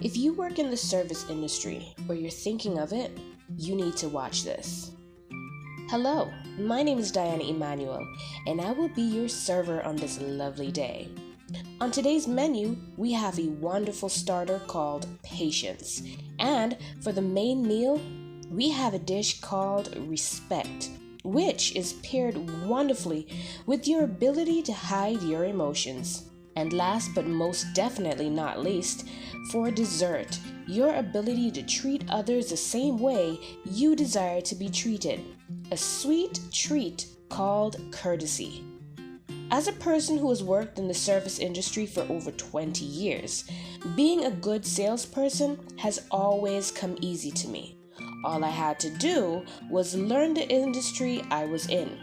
If you work in the service industry or you're thinking of it, you need to watch this. Hello, my name is Emanuel, and I will be your server on this lovely day. On today's menu, we have a wonderful starter called Patience, and for the main meal, we have a dish called Respect, which is paired wonderfully with your ability to hide your emotions. And last but most definitely not least, for dessert, your ability to treat others the same way you desire to be treated. A sweet treat called courtesy. As a person who has worked in the service industry for over 20 years, being a good salesperson has always come easy to me. All I had to do was learn the industry I was in.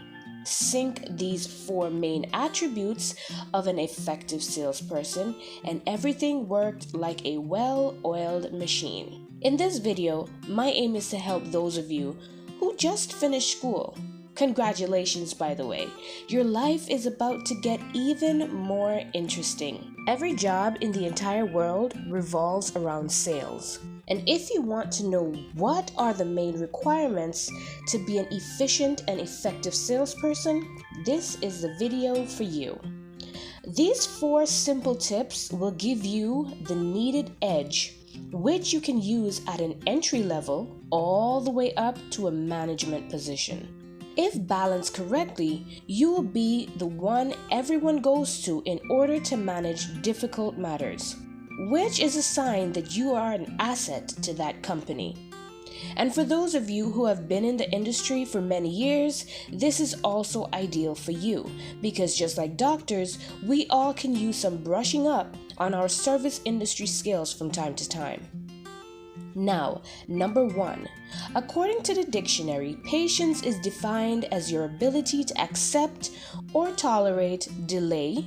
Sync these 4 main attributes of an effective salesperson, and everything worked like a well-oiled machine. In this video, my aim is to help those of you who just finished school. Congratulations, by the way. Your life is about to get even more interesting. Every job in the entire world revolves around sales. And if you want to know what are the main requirements to be an efficient and effective salesperson, this is the video for you. These 4 simple tips will give you the needed edge, which you can use at an entry level all the way up to a management position. If balanced correctly, you will be the one everyone goes to in order to manage difficult matters, which is a sign that you are an asset to that company. And for those of you who have been in the industry for many years, this is also ideal for you, because just like doctors, we all can use some brushing up on our service industry skills from time to time. Now, number 1. According to the dictionary, patience is defined as your ability to accept or tolerate delay,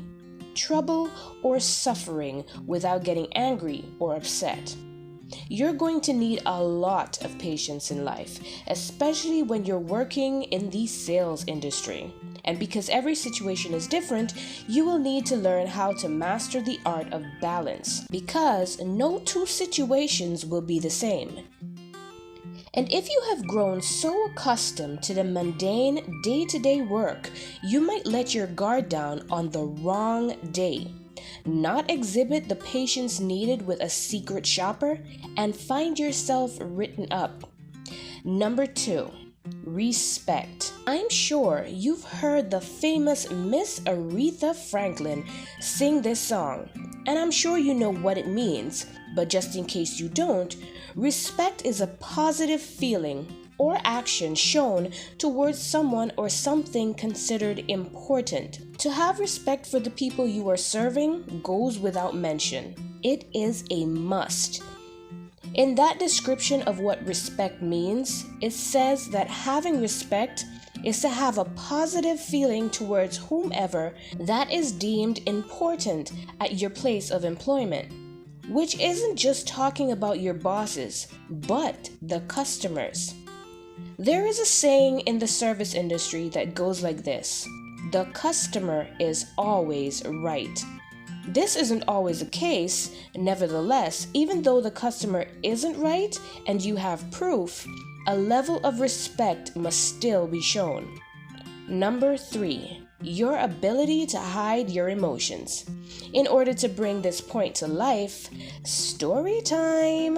trouble, or suffering without getting angry or upset. You're going to need a lot of patience in life, especially when you're working in the sales industry. And because every situation is different, you will need to learn how to master the art of balance, because no 2 situations will be the same. And if you have grown so accustomed to the mundane day-to-day work, you might let your guard down on the wrong day, not exhibit the patience needed with a secret shopper, and find yourself written up. Number 2. Respect. I'm sure you've heard the famous Miss Aretha Franklin sing this song, and I'm sure you know what it means, but just in case you don't, respect is a positive feeling or action shown towards someone or something considered important. To have respect for the people you are serving goes without mention. It is a must. In that description of what respect means, it says that having respect is to have a positive feeling towards whomever that is deemed important at your place of employment, which isn't just talking about your bosses, but the customers. There is a saying in the service industry that goes like this: the customer is always right. This isn't always the case. Nevertheless, even though the customer isn't right and you have proof, a level of respect must still be shown. Number 3. Your ability to hide your emotions. In order to bring this point to life, story time!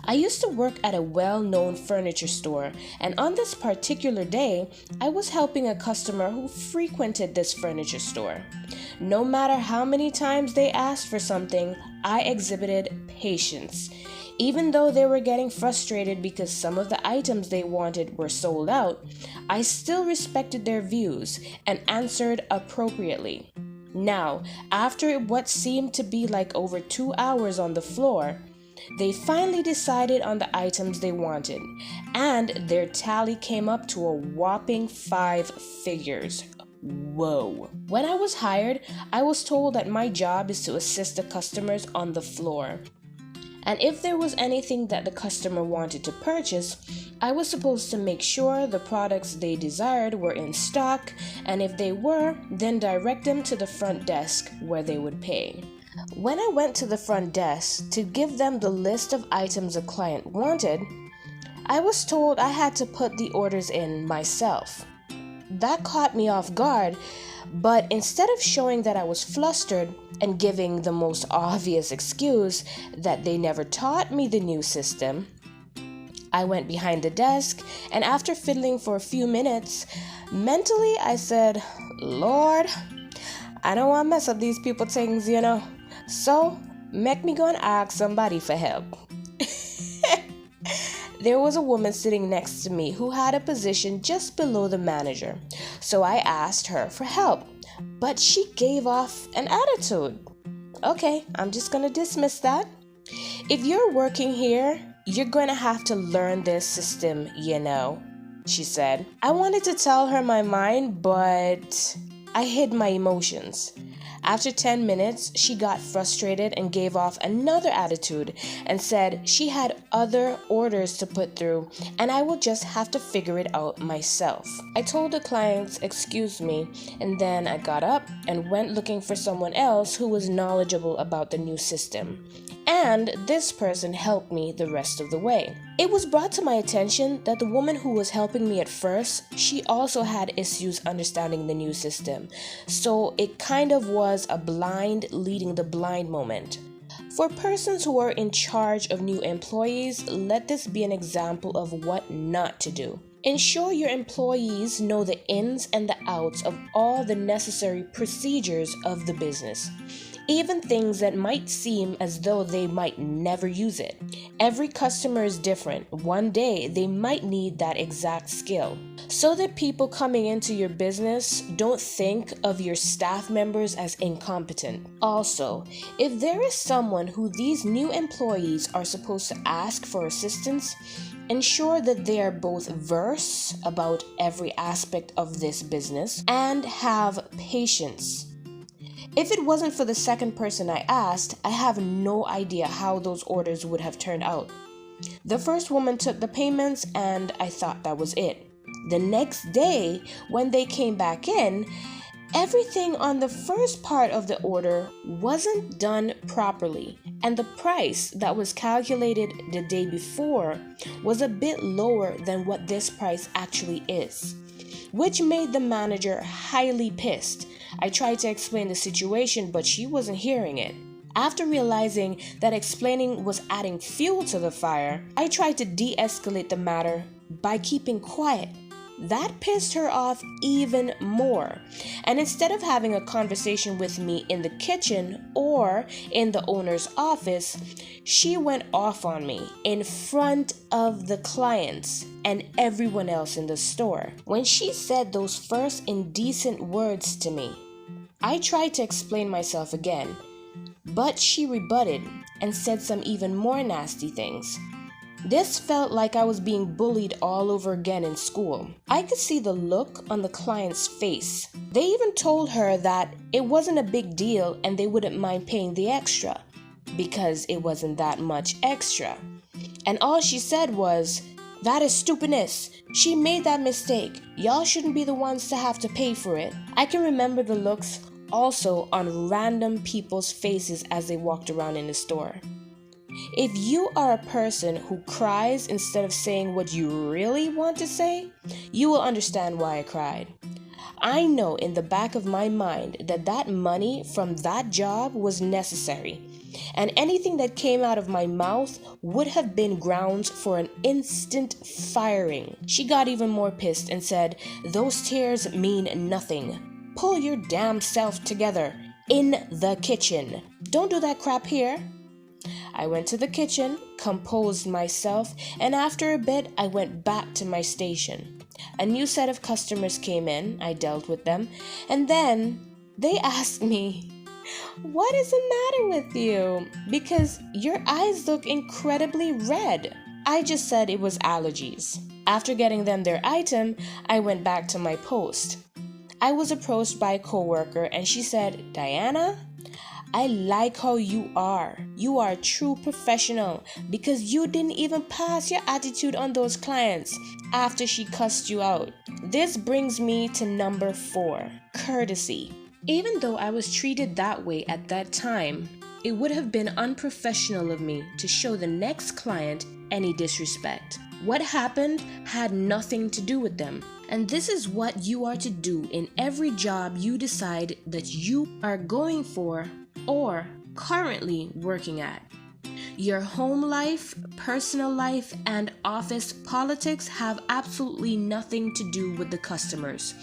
I used to work at a well-known furniture store, and on this particular day, I was helping a customer who frequented this furniture store. No matter how many times they asked for something, I exhibited patience. Even though they were getting frustrated because some of the items they wanted were sold out, I still respected their views and answered appropriately. Now, after what seemed to be like over 2 hours on the floor, they finally decided on the items they wanted, and their tally came up to a whopping 5 figures. Whoa. When I was hired, I was told that my job is to assist the customers on the floor. And if there was anything that the customer wanted to purchase, I was supposed to make sure the products they desired were in stock, and if they were, then direct them to the front desk where they would pay. When I went to the front desk to give them the list of items a client wanted, I was told I had to put the orders in myself. That caught me off guard, but instead of showing that I was flustered and giving the most obvious excuse that they never taught me the new system, I went behind the desk, and after fiddling for a few minutes, mentally I said, Lord, I don't want to mess up these people things, So, make me go and ask somebody for help. There was a woman sitting next to me who had a position just below the manager, so I asked her for help, but she gave off an attitude. Okay, I'm just going to dismiss that. If you're working here, you're going to have to learn this system, she said. I wanted to tell her my mind, but I hid my emotions. After 10 minutes, she got frustrated and gave off another attitude and said she had other orders to put through and I will just have to figure it out myself. I told the clients, excuse me, and then I got up and went looking for someone else who was knowledgeable about the new system. And this person helped me the rest of the way. It was brought to my attention that the woman who was helping me at first, she also had issues understanding the new system. So it kind of was a blind leading the blind moment. For persons who are in charge of new employees, let this be an example of what not to do. Ensure your employees know the ins and the outs of all the necessary procedures of the business. Even things that might seem as though they might never use it. Every customer is different. One day they might need that exact skill. So that people coming into your business don't think of your staff members as incompetent. Also, if there is someone who these new employees are supposed to ask for assistance, ensure that they are both versed about every aspect of this business and have patience. If it wasn't for the second person I asked, I have no idea how those orders would have turned out. The first woman took the payments and I thought that was it. The next day, when they came back in, everything on the first part of the order wasn't done properly, and the price that was calculated the day before was a bit lower than what this price actually is, which made the manager highly pissed. I tried to explain the situation, but she wasn't hearing it. After realizing that explaining was adding fuel to the fire, I tried to de-escalate the matter by keeping quiet. That pissed her off even more. And instead of having a conversation with me in the kitchen or in the owner's office, she went off on me in front of the clients and everyone else in the store. When she said those first indecent words to me, I tried to explain myself again, but she rebutted and said some even more nasty things. This felt like I was being bullied all over again in school. I could see the look on the client's face. They even told her that it wasn't a big deal and they wouldn't mind paying the extra because it wasn't that much extra. And all she said was, "That is stupidness. She made that mistake. Y'all shouldn't be the ones to have to pay for it." I can remember the looks also on random people's faces as they walked around in the store. If you are a person who cries instead of saying what you really want to say, you will understand why I cried. I know in the back of my mind that that money from that job was necessary, and anything that came out of my mouth would have been grounds for an instant firing. She got even more pissed and said, "Those tears mean nothing. Pull your damn self together in the kitchen. Don't do that crap here." I went to the kitchen, composed myself, and after a bit, I went back to my station. A new set of customers came in, I dealt with them, and then they asked me, "What is the matter with you? Because your eyes look incredibly red." I just said it was allergies. After getting them their item, I went back to my post. I was approached by a coworker and she said, "Diana, I like how you are. You are a true professional because you didn't even pass your attitude on those clients after she cussed you out." This brings me to number 4, courtesy. Even though I was treated that way at that time, it would have been unprofessional of me to show the next client any disrespect. What happened had nothing to do with them. And this is what you are to do in every job you decide that you are going for or currently working at. Your home life, personal life, and office politics have absolutely nothing to do with the customers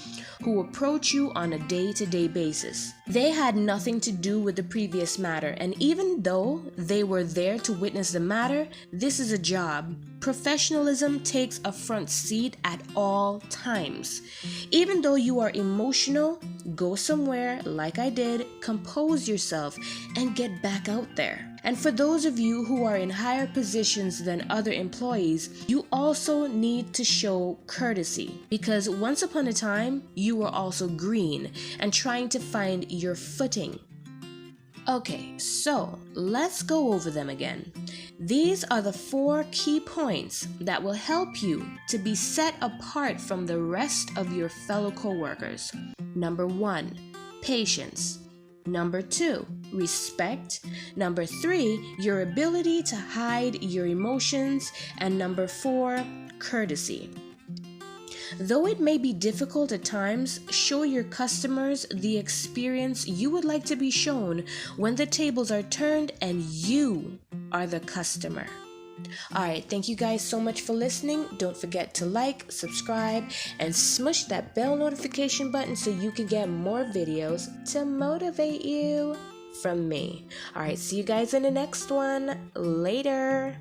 who approach you on a day-to-day basis. They had nothing to do with the previous matter, and even though they were there to witness the matter, this is a job. Professionalism takes a front seat at all times. Even though you are emotional, go somewhere like I did, compose yourself, and get back out there. And for those of you who are in higher positions than other employees, you also need to show courtesy, because once upon a time, you were also green and trying to find your footing. Okay, so let's go over them again. These are the 4 key points that will help you to be set apart from the rest of your fellow coworkers. Number 1, patience. Number 2, respect. Number 3, your ability to hide your emotions. And number 4, courtesy. Though it may be difficult at times, show your customers the experience you would like to be shown when the tables are turned and you are the customer. Alright, thank you guys so much for listening. Don't forget to like, subscribe, and smush that bell notification button so you can get more videos to motivate you from me. Alright, see you guys in the next one. Later.